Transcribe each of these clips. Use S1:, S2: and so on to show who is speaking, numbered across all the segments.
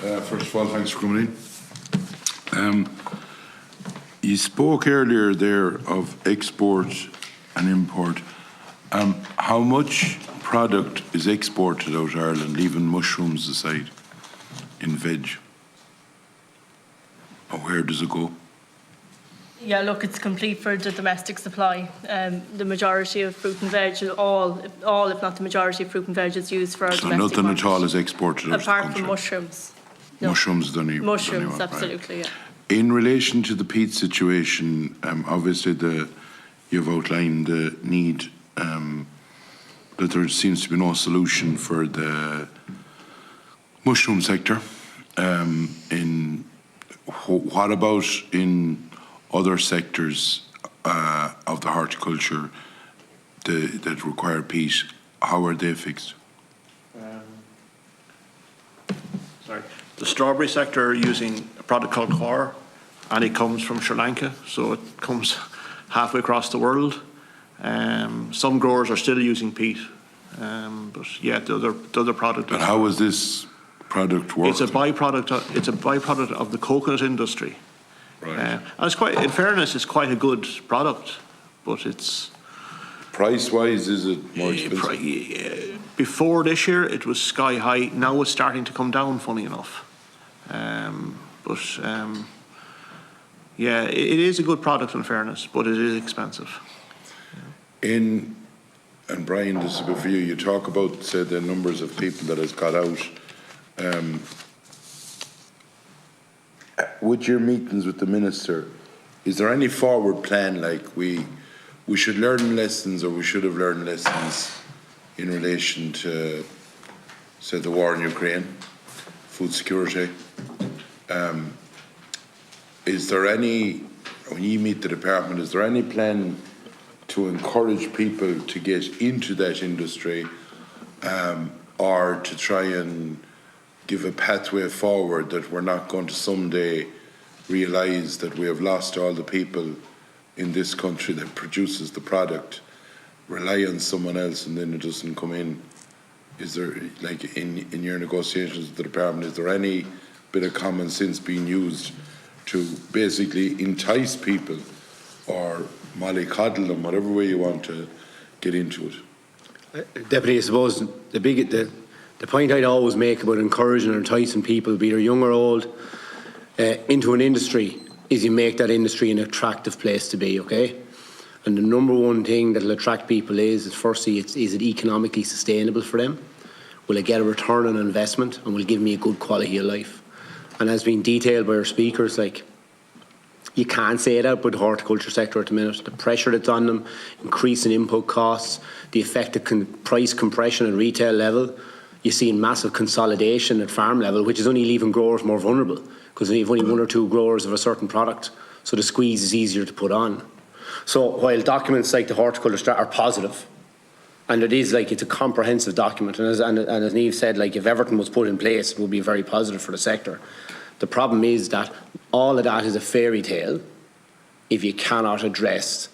S1: First of all, thanks for coming in. You spoke earlier there of export and import. How much product is exported out of Ireland, leaving mushrooms aside, in veg? And where does it go?
S2: Yeah, look, it's complete for the domestic supply. The majority of fruit and veg, all if not the majority of fruit and veg is used for our domestic market. So nothing
S1: at all is exported out of the country?
S2: Apart from mushrooms. No.
S1: Mushrooms,
S2: mushrooms, absolutely,
S1: right.
S2: Yeah.
S1: In relation to the peat situation, obviously you've outlined the need, that there seems to be no solution for the mushroom sector. What about in other sectors of the horticulture that require peat? How are they fixed?
S3: Sorry. The strawberry sector are using a product called core, and it comes from Sri Lanka, so it comes halfway across the world. Some growers are still using peat, but yeah, the other product.
S1: But how is this product work?
S3: It's a byproduct. It's a byproduct of the coconut industry.
S1: Right.
S3: And it's quite, in fairness, it's quite a good product, but it's
S1: price-wise, is it more expensive?
S3: Before this year, it was sky high. Now it's starting to come down, funny enough. Yeah, it is a good product in fairness, but it is expensive.
S1: And Brian, this is a bit for you. You talk about, say, the numbers of people that has got out. With your meetings with the minister, is there any forward plan, like we should learn lessons, or we should have learned lessons in relation to, say, the war in Ukraine, food security? Is there any, when you meet the department, is there any plan to encourage people to get into that industry, or to try and give a pathway forward, that we're not going to someday realise that we have lost all the people in this country that produces the product, rely on someone else, and then it doesn't come in? Is there, like in your negotiations with the department, is there any bit of common sense being used to basically entice people or mollycoddle them, whatever way you want to get into it?
S4: Deputy, I suppose the point I'd always make about encouraging and enticing people, be they young or old, into an industry, is you make that industry an attractive place to be, okay? And the number one thing that'll attract people is firstly, is it economically sustainable for them? Will it get a return on investment, and will it give me a good quality of life? And as been detailed by our speakers, like, you can't say it about the horticulture sector at the minute. The pressure that's on them, increasing input costs, the effect of price compression at retail level. You're seeing massive consolidation at farm level, which is only leaving growers more vulnerable, because you've only one or two growers of a certain product, so the squeeze is easier to put on. So while documents like the horticulture strategy are positive, and it is like, it's a comprehensive document, and as Niamh said, like, if everything was put in place, it would be very positive for the sector. The problem is that all of that is a fairy tale if you cannot address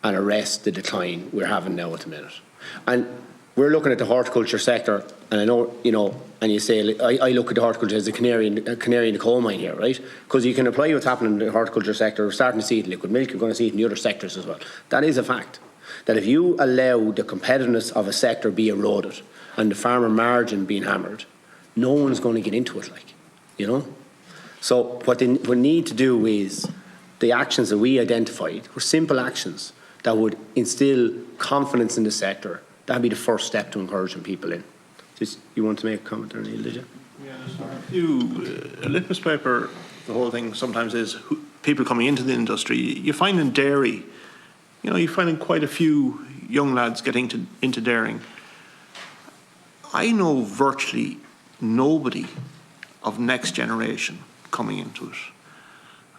S4: and arrest the decline we're having now at the minute. And we're looking at the horticulture sector, and I know, you know, and you say, I look at the horticulture as a canary in the coal mine here, right? Because you can apply what's happening in the horticulture sector. We're starting to see it in liquid milk, you're going to see it in the other sectors as well. That is a fact. That if you allow the competitiveness of a sector be eroded and the farmer margin being hammered, no one's going to get into it, like, you know? So what they would need to do is the actions that we identified were simple actions that would instill confidence in the sector. That'd be the first step to encouraging people in. Just, you want to make a comment there, Neil, did you?
S3: Yeah, a litmus paper, the whole thing sometimes is people coming into the industry. You find in dairy, you know, you find quite a few young lads getting into dairying. I know virtually nobody of next generation coming into it.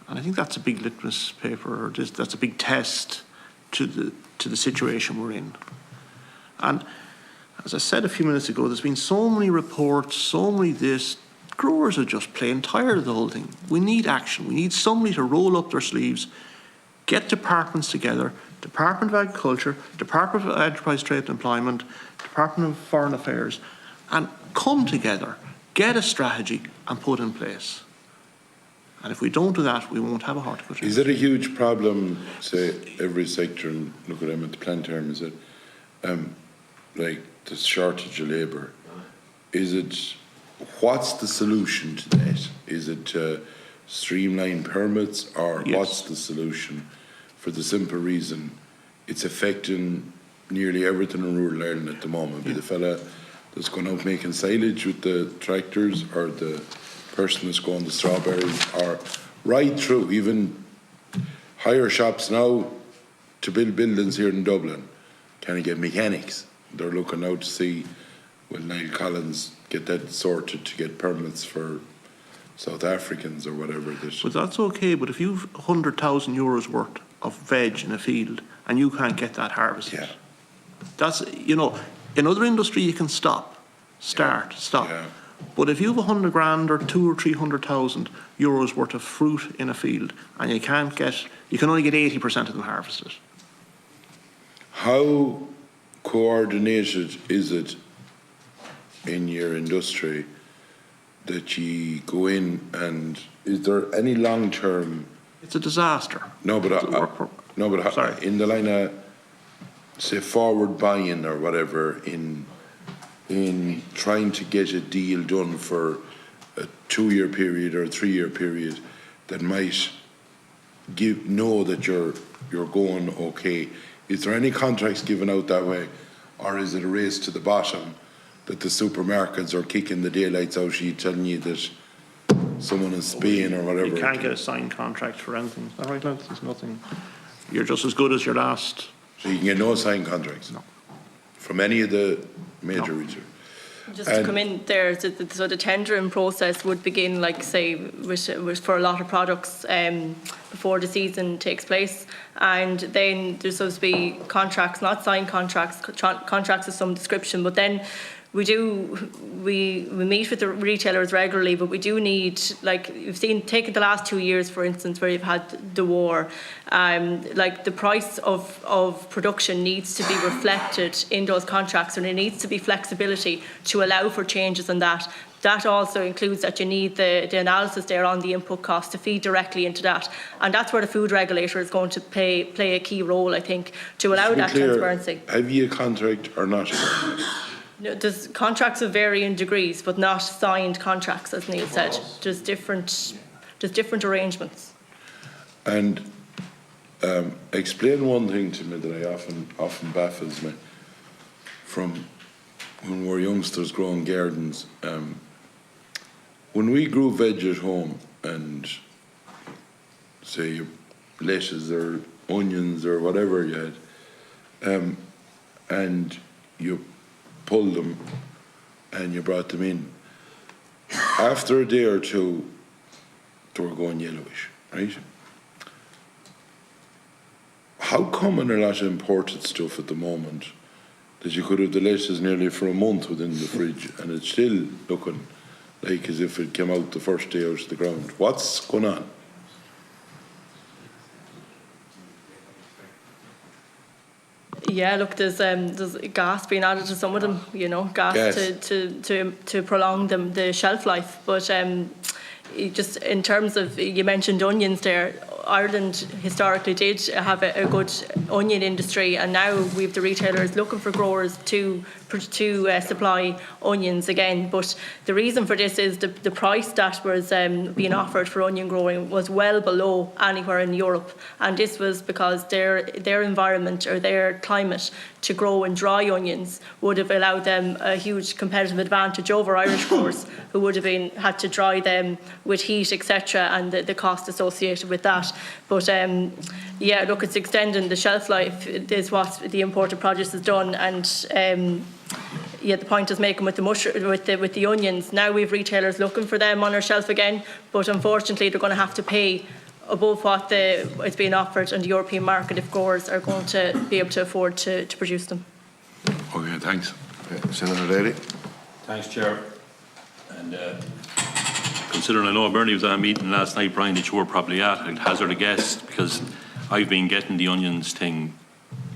S3: And I think that's a big litmus paper, or that's a big test to the situation we're in. And as I said a few minutes ago, there's been so many reports, so many this. Growers are just plain tired of the whole thing. We need action. We need somebody to roll up their sleeves, get departments together, Department of Agriculture, Department of Enterprise, Trade and Employment, Department of Foreign Affairs, and come together, get a strategy and put in place. And if we don't do that, we won't have a horticulture.
S1: Is it a huge problem, say, every sector, and look at them at the plant term, is it, like the shortage of labour? Is it, what's the solution to that? Is it streamline permits, or
S3: Yes.
S1: what's the solution? For the simple reason, it's affecting nearly everything in rural Ireland at the moment. Be the fella that's going out making silage with the tractors, or the person that's going the strawberries, or right through, even hire shops now to build buildings here in Dublin. Can I get mechanics? They're looking out to see, will Niall Collins get that sorted to get permits for South Africans or whatever.
S3: But that's okay, but if you've €100,000 worth of veg in a field and you can't get that harvested,
S1: Yeah.
S3: that's, you know, in other industry you can stop. Stop.
S1: Yeah.
S3: But if you have 100 grand or 200,000 or 300,000 euros worth of fruit in a field and you can't get, you can only get 80% of them harvested.
S1: How coordinated is it in your industry that you go in, and is there any long-term?
S3: It's a disaster.
S1: No, but
S3: Sorry.
S1: in the line of, say, forward buying or whatever, in trying to get a deal done for a 2-year period or a 3-year period that might know that you're going okay. Is there any contracts given out that way, or is it a race to the bottom that the supermarkets are kicking the daylights out of you, telling you that someone in Spain or whatever?
S3: You can't get a signed contract for anything. Is that right, lads? There's nothing. You're just as good as your last.
S1: So you can get no signed contracts?
S3: No.
S1: From any of the major retailers?
S2: Just to come in there, so the tendering process would begin, like, say, with for a lot of products before the season takes place, and then there's supposed to be contracts, not signed contracts, contracts of some description, but then we meet with the retailers regularly, but we do need, like, you've seen, take the last 2 years, for instance, where you've had the war, like the price of production needs to be reflected in those contracts, and there needs to be flexibility to allow for changes in that. That also includes that you need the analysis there on the input cost to feed directly into that. And that's where the food regulator is going to play a key role, I think, to allow that transparency.
S1: Have you a contract or not?
S2: No, there's contracts of varying degrees, but not signed contracts, as Neil said. There's different arrangements.
S1: And explain one thing to me that often baffles me. From when we were youngsters growing gardens, when we grew veg at home, and say lettuce or onions or whatever you had, and you pulled them and you brought them in, after a day or two they were going yellowish, right? How common a lot of imported stuff at the moment that you could have the lettuce nearly for a month within the fridge and it's still looking like as if it came out the first day out of the ground? What's going on?
S2: Yeah, look, there's gas being added to some of them, gas. To prolong the shelf life. But just in terms of, you mentioned onions there, Ireland historically did have a good onion industry, and now we have the retailers looking for growers to supply onions again. But the reason for this is the price that was being offered for onion growing was well below anywhere in Europe, and this was because their environment or their climate to grow in dry onions would have allowed them a huge competitive advantage over Irish growers who would have had to dry them with heat, etc., and the cost associated with that. But yeah, look, it's extending the shelf life is what the imported produce has done, and yeah, the point is making with the onions. Now we have retailers looking for them on our shelf again, but unfortunately they're going to have to pay above what it's being offered in the European market if growers are going to be able to afford to produce them.
S1: Okay, thanks.
S5: Senator Daly.
S6: Thanks, Chair. And considering I know Bernie was at a meeting last night, Brian, that you were probably at, I'd hazard a guess, because I've been getting the onions thing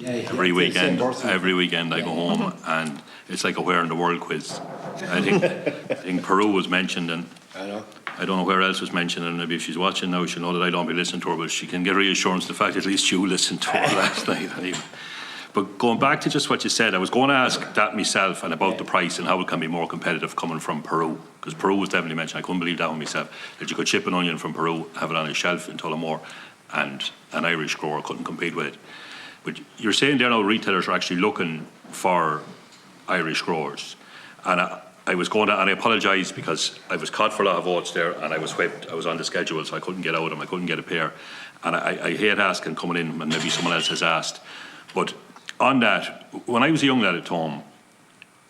S6: every weekend. Every weekend I go home and it's like a where in the world quiz. I think Peru was mentioned, and
S4: I know.
S6: I don't know where else was mentioned, and maybe if she's watching now, she'll know that I don't be listening to her, but she can get reassurance the fact at least you listened to her last night. Anyway. But going back to just what you said, I was going to ask that myself and about the price and how it can be more competitive coming from Peru, because Peru was definitely mentioned. I couldn't believe that one myself, that you could ship an onion from Peru, have it on a shelf in Tullamore, and an Irish grower couldn't compete with it. But you're saying there now retailers are actually looking for Irish growers. And I was going to, and I apologise because I was caught for a lot of votes there and I was whipped. I was on the schedule, so I couldn't get out of them. I couldn't get a pair. And I hate asking coming in, and maybe someone else has asked. But on that, when I was a young lad at home,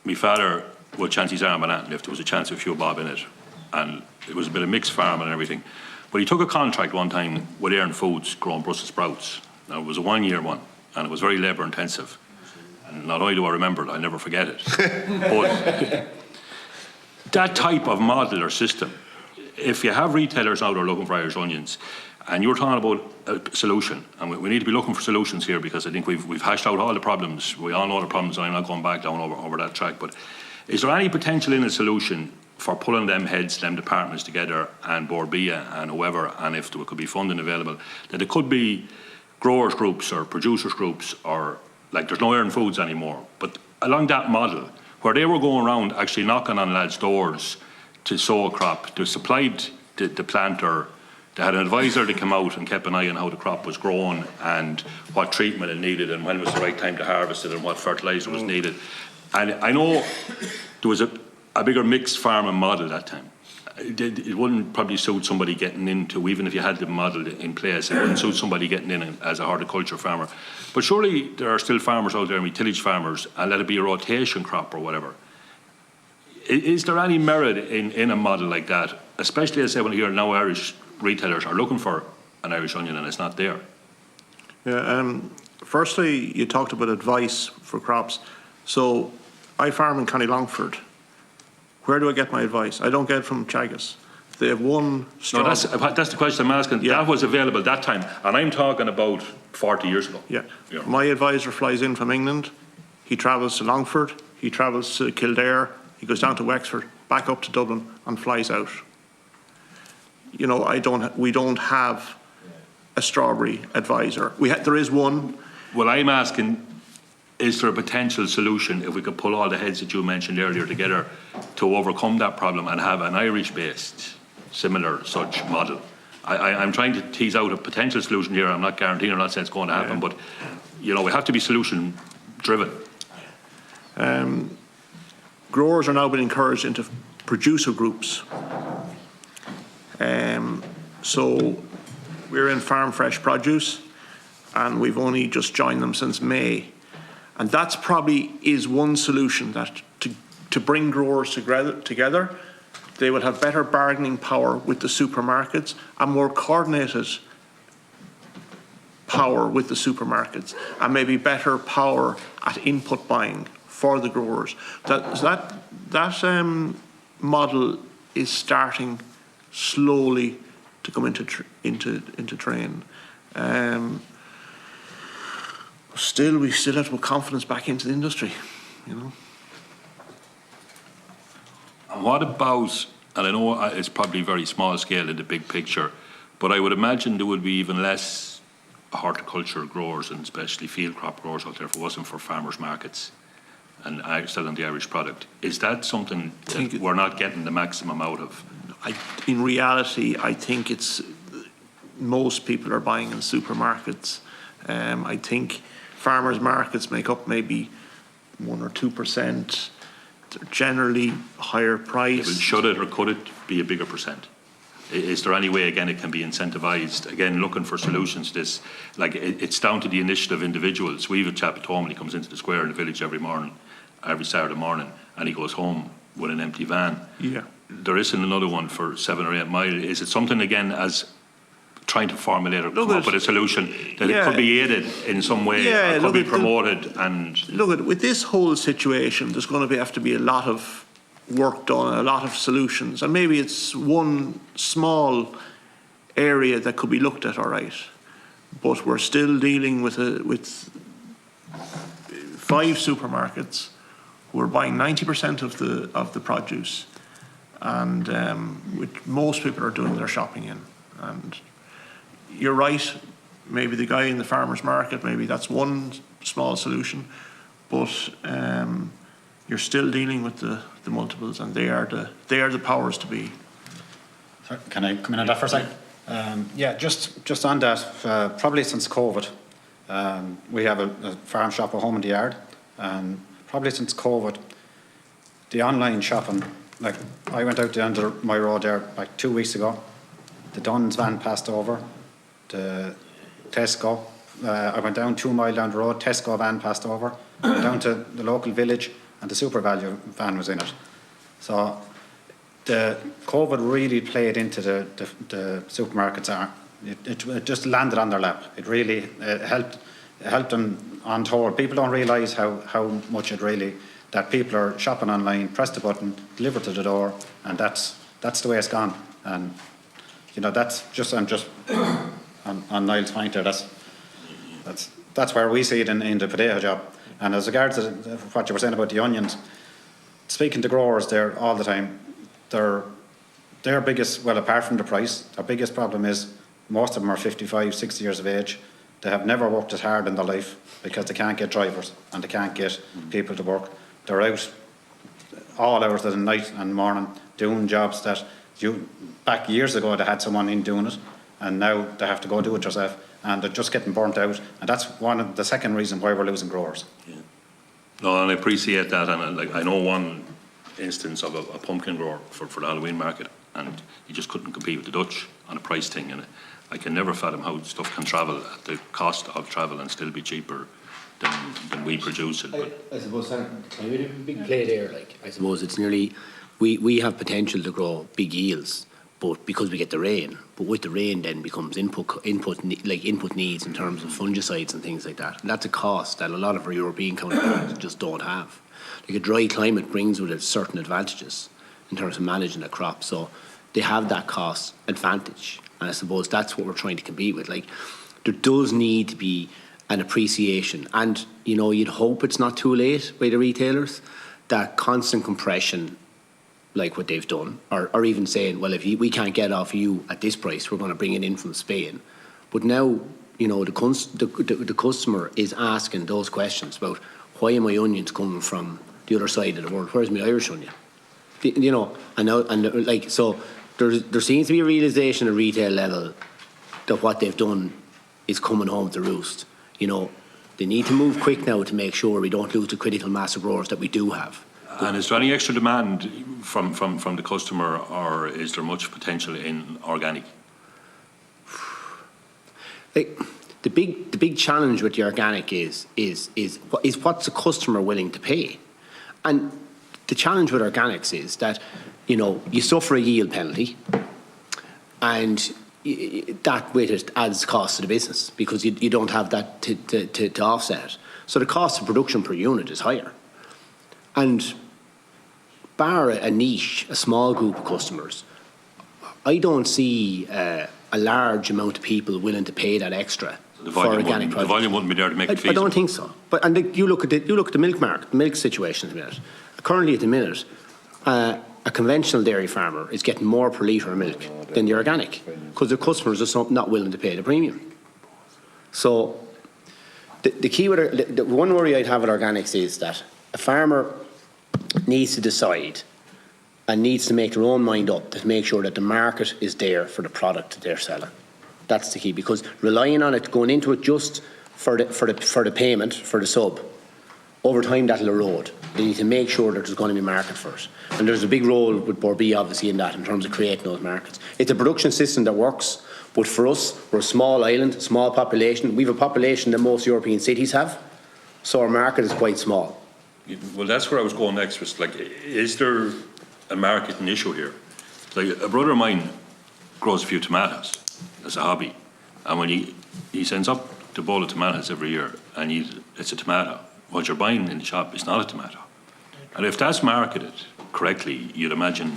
S6: my father would chance his arm on that, and if there was a chance of a few bob in it. And it was a bit of mixed farming and everything. But he took a contract one time with Aaron Foods growing Brussels sprouts. Now, it was a one-year one, and it was very labour intensive. And not only do I remember it, I'll never forget it. But that type of model or system, if you have retailers now that are looking for Irish onions, and you're talking about a solution, and we need to be looking for solutions here, because I think we've hashed out all the problems. We all know the problems, and I'm not going back down over that track. But is there any potential in a solution for pulling them heads, them departments together, and Borbia and whoever, and if there could be funding available, that it could be growers groups or producers groups, or like there's no Aaron Foods anymore, but along that model, where they were going around actually knocking on lads' doors to sow a crop, they supplied the planter, they had an advisor that came out and kept an eye on how the crop was grown and what treatment it needed and when was the right time to harvest it and what fertiliser was needed. And I know there was a bigger mixed farming model that time. It wouldn't probably suit somebody getting into, even if you had the model in place, it wouldn't suit somebody getting in as a horticulture farmer. But surely there are still farmers out there, tillage farmers, and let it be a rotation crop or whatever. Is there any merit in a model like that, especially as I say when I hear now Irish retailers are looking for an Irish onion and it's not there?
S3: Yeah, firstly, you talked about advice for crops. So I farm in County Longford. Where do I get my advice? I don't get it from Chagas. They have one straw.
S6: No, that's the question I'm asking. Yeah. That was available that time, and I'm talking about 40 years ago.
S3: Yeah. My advisor flies in from England. He travels to Longford. He travels to Kildare. He goes down to Wexford, back up to Dublin, and flies out. You know, we don't have a strawberry advisor. There is one.
S6: Well, I'm asking, is there a potential solution if we could pull all the heads that you mentioned earlier together to overcome that problem and have an Irish-based, similar such model? I'm trying to tease out a potential solution here. I'm not guaranteeing or not saying it's going to happen, but you know, we have to be solution-driven.
S3: Growers are now being encouraged into producer groups. So we're in Farm Fresh Produce, and we've only just joined them since May. And that's probably is one solution, that to bring growers together, they will have better bargaining power with the supermarkets and more coordinated power with the supermarkets, and maybe better power at input buying for the growers. That model is starting slowly to come into train. We still have to put confidence back into the industry, you know.
S6: And what about, and I know it's probably very small scale in the big picture, but I would imagine there would be even less horticulture growers and especially field crop growers out there if it wasn't for farmers markets and selling the Irish product. Is that something that we're not getting the maximum out of?
S3: In reality, I think most people are buying in supermarkets. I think farmers markets make up maybe 1 or 2%. They're generally higher price.
S6: Yeah, should it or could it be a bigger percent? Is there any way, again, it can be incentivised? Again, looking for solutions to this. Like, it's down to the initiative of individuals. We have a chap at home, and he comes into the square in the village every Saturday morning, and he goes home with an empty van.
S3: Yeah.
S6: There isn't another one for 7 or 8 miles. Is it something, again, as trying to formulate or come up with a solution that it could be aided in some way, or could be promoted?
S3: With this whole situation, there's going to have to be a lot of work done, a lot of solutions, and maybe it's one small area that could be looked at, all right, but we're still dealing with 5 supermarkets who are buying 90% of the produce, and which most people are doing their shopping in. And you're right, maybe the guy in the farmer's market, maybe that's one small solution, but you're still dealing with the multiples, and they are the powers to be.
S5: Sorry, can I come in on that for a second? Yeah, just on that, probably since COVID, we have a farm shop at home in the yard, and probably since COVID, the online shopping, like I went out the end of my road there like 2 weeks ago, the Dunn's van passed over, the Tesco, I went down 2 mile down the road, Tesco van passed over, went down to the local village, and the Super Value van was in it. So the COVID really played into the supermarkets. It just landed on their lap. It really helped them untold. People don't realise how much it really, that people are shopping online, press the button, deliver to the door, and that's the way it's gone. And you know, that's just, I'm just on Niall's point there. That's where we see it in the potato job. And as regards to what you were saying about the onions, speaking to growers there all the time, their biggest, well, apart from the price, their biggest problem is most of them are 55, 60 years of age. They have never worked as hard in their life because they can't get drivers and they can't get people to work. They're out all hours of the night and morning doing jobs that back years ago they had someone in doing it, and now they have to go do it yourself, and they're just getting burnt out. And that's the second reason why we're losing growers.
S6: Yeah. No, and I appreciate that, and I know one instance of a pumpkin grower for the Halloween market, and he just couldn't compete with the Dutch on a price thing, and I can never fathom how stuff can travel at the cost of travel and still be cheaper than we produce it. But
S4: I suppose a big play there. Like I suppose it's nearly we have potential to grow big yields, but because we get the rain. But with the rain, then becomes input needs in terms of fungicides and things like that. And that's a cost that a lot of our European counterparts just don't have. Like a dry climate brings with it certain advantages in terms of managing a crop, so they have that cost advantage. And I suppose that's what we're trying to compete with. Like there does need to be an appreciation, and you know, you'd hope it's not too late by the retailers, that constant compression like what they've done, or even saying, well, if we can't get off you at this price, we're going to bring it in from Spain. But now, you know, the customer is asking those questions about, why are my onions coming from the other side of the world? Where's my Irish onion? You know, and like, so there seems to be a realisation at retail level that what they've done is coming home to roost. You know, they need to move quick now to make sure we don't lose the critical mass of growers that we do have.
S6: And is there any extra demand from the customer, or is there much potential in organic?
S4: Like the big challenge with the organic is what's the customer willing to pay, and the challenge with organics is that, you know, you suffer a yield penalty, and that with it adds cost to the business because you don't have that to offset it. So the cost of production per unit is higher, and bar a niche, a small group of customers, I don't see a large amount of people willing to pay that extra for organic products.
S6: The volume wouldn't be there to make it feasible.
S4: I don't think so. But you look at the milk market, the milk situation at the minute. Currently at the minute, a conventional dairy farmer is getting more per litre of milk than the organic because the customers are not willing to pay the premium. So the key with the one worry I'd have with organics is that a farmer needs to decide and needs to make their own mind up to make sure that the market is there for the product that they're selling. That's the key, because relying on it, going into it just for the payment, for the sub, over time that'll erode. They need to make sure that there's going to be a market for it. And there's a big role with Borbie obviously in that, in terms of creating those markets. It's a production system that works, but for us, we're a small island, small population. We have a population that most European cities have, so our market is quite small.
S6: Well, that's where I was going next. Was like, is there a marketing issue here? Like a brother of mine grows a few tomatoes as a hobby, and when he sends up the bowl of tomatoes every year, and it's a tomato. What you're buying in the shop is not a tomato. And if that's marketed correctly, you'd imagine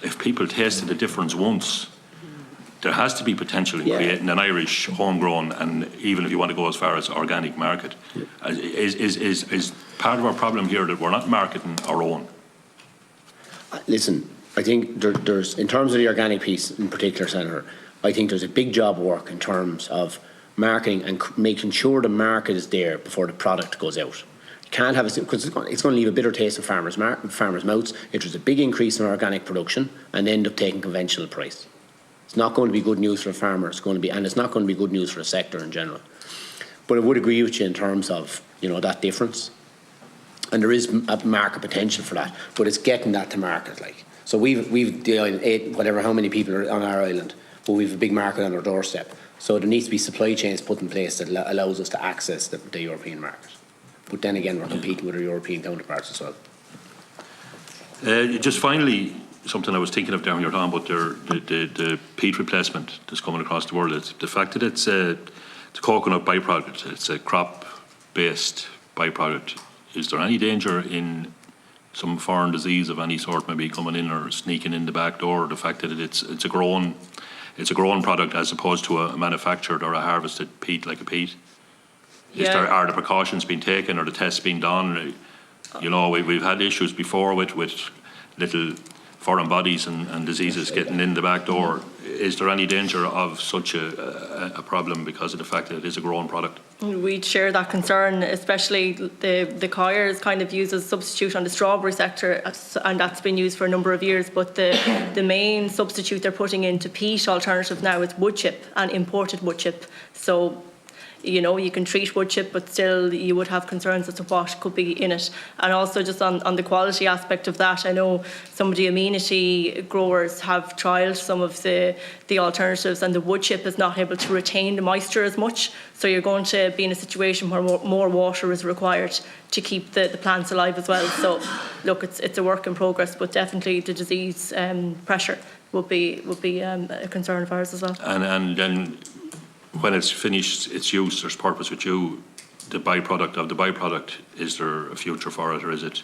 S6: if people tasted the difference once, there has to be potential in creating an Irish homegrown, and even if you want to go as far as organic market. Is part of our problem here that we're not marketing our own?
S4: Listen, I think there's, in terms of the organic piece in particular, Senator, I think there's a big job of work in terms of marketing and making sure the market is there before the product goes out. You can't have it, because it's going to leave a bitter taste in farmers' mouths if there's a big increase in organic production and end up taking conventional price. It's not going to be good news for a farmer. And it's not going to be good news for the sector in general. But I would agree with you in terms of, you know, that difference. And there is a market potential for that, but it's getting that to market. Like, so we've the island, whatever how many people are on our island, but we've a big market on our doorstep. So there needs to be supply chains put in place that allows us to access the European market. But then again, we're competing with our European counterparts as well.
S6: Just finally, something I was thinking of down here, Tom, but the peat replacement that's coming across the world, it's the fact that it's a coconut byproduct, it's a crop-based byproduct. Is there any danger in some foreign disease of any sort maybe coming in or sneaking in the back door? The fact that it's a grown product as opposed to a manufactured or a harvested peat like a peat? Are the precautions being taken or the tests being done? You know, we've had issues before with little foreign bodies and diseases getting in the back door. Is there any danger of such a problem because of the fact that it is a grown product?
S2: We'd share that concern, especially the coir is kind of used as a substitute on the strawberry sector, and that's been used for a number of years. But the main substitute they're putting into peat alternative now is wood chip and imported wood chip. So, you know, you can treat wood chip, but still you would have concerns as to what could be in it. And also just on the quality aspect of that, I know some of the amenity growers have trialled some of the alternatives, and the wood chip is not able to retain the moisture as much. So you're going to be in a situation where more water is required to keep the plants alive as well. So look, it's a work in progress, but definitely the disease pressure would be a concern of ours as well.
S6: And then when it's finished its use, its purpose with you, the byproduct of the byproduct, is there a future for it, or is it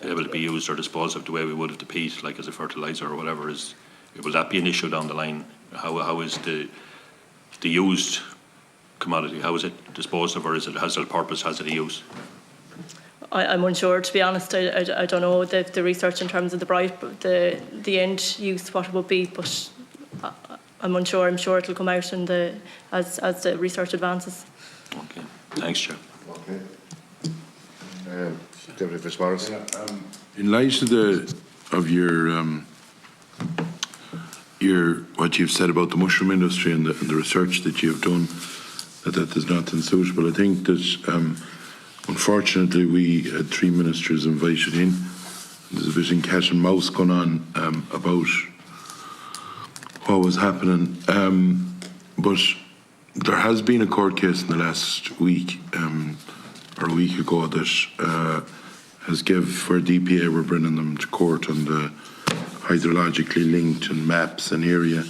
S6: able to be used or disposed of the way we would of the peat, like as a fertiliser or whatever? Will that be an issue down the line? How is the used commodity, how is it disposed of, or has it a purpose, has it a use?
S2: I'm unsure, to be honest. I don't know the research in terms of the end use, what it would be, but I'm unsure. I'm sure it'll come out as the research advances.
S6: Okay, thanks, Chair.
S7: Okay. Deputy Fitzmaurice.
S1: In light of your what you've said about the mushroom industry and the research that you've done, that is not unsuitable, I think that unfortunately we had 3 ministers invited in. There's a bit in cat and mouse going on about what was happening, but there has been a court case in the last week or a week ago that has where DPA were bringing them to court on the hydrologically linked and maps and area,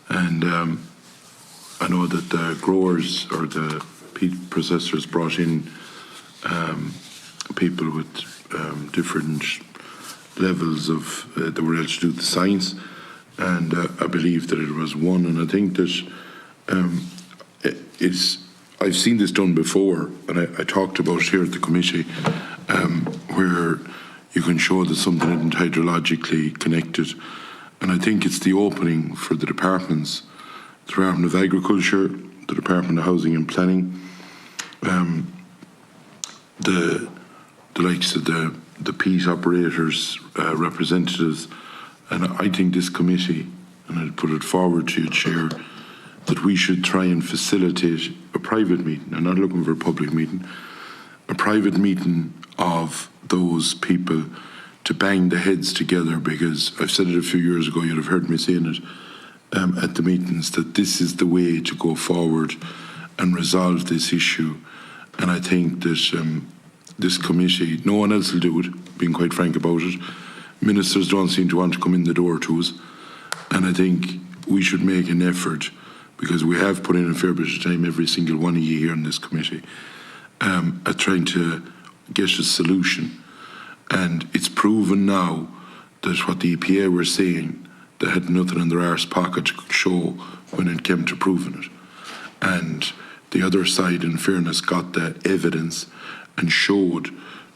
S1: and I know that the growers or the peat processors brought in people with different levels of that were able to do the science. And I believe that it was one, and I think that I've seen this done before, and I talked about it here at the committee, where you can show that something isn't hydrologically connected. And I think it's the opening for the departments, the Department of Agriculture, the Department of Housing and Planning, the likes of the peat operators, representatives. And I think this committee, and I'd put it forward to you, Chair, that we should try and facilitate a private meeting. I'm not looking for a public meeting, a private meeting of those people to bang the heads together, because I've said it a few years ago, you'd have heard me saying it at the meetings, that this is the way to go forward and resolve this issue. And I think that this committee, no one else will do it, being quite frank about it. Ministers don't seem to want to come in the door to us, and I think we should make an effort, because we have put in a fair bit of time, every single one of you here in this committee, at trying to get a solution. And it's proven now that what the EPA were saying, they had nothing in their arse pocket to show when it came to proving it. And the other side, in fairness, got the evidence and showed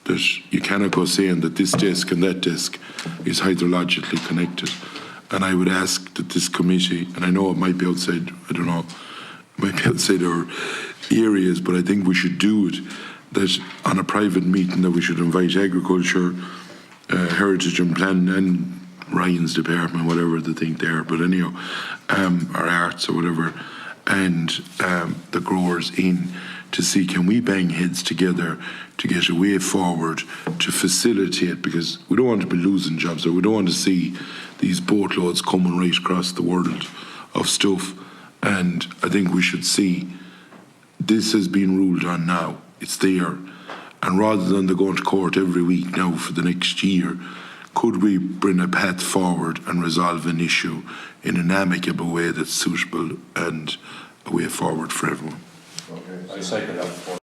S1: that you cannot go saying that this desk and that desk is hydrologically connected. And I would ask that this committee, and I know it might be outside, I don't know, it might be outside our areas, but I think we should do it, that on a private meeting that we should invite agriculture, heritage and planning, and Ryan's department, whatever they think they are, but anyhow, or arts or whatever, and the growers in to see, can we bang heads together to get a way forward to facilitate, because we don't want to be losing jobs, or we don't want to see these boatloads coming right across the world of stuff. And I think we should see this has been ruled on now, it's there, and rather than they going to court every week now for the next year, could we bring a path forward and resolve an issue in an amicable way that's suitable and a way forward for everyone?
S6: I second that.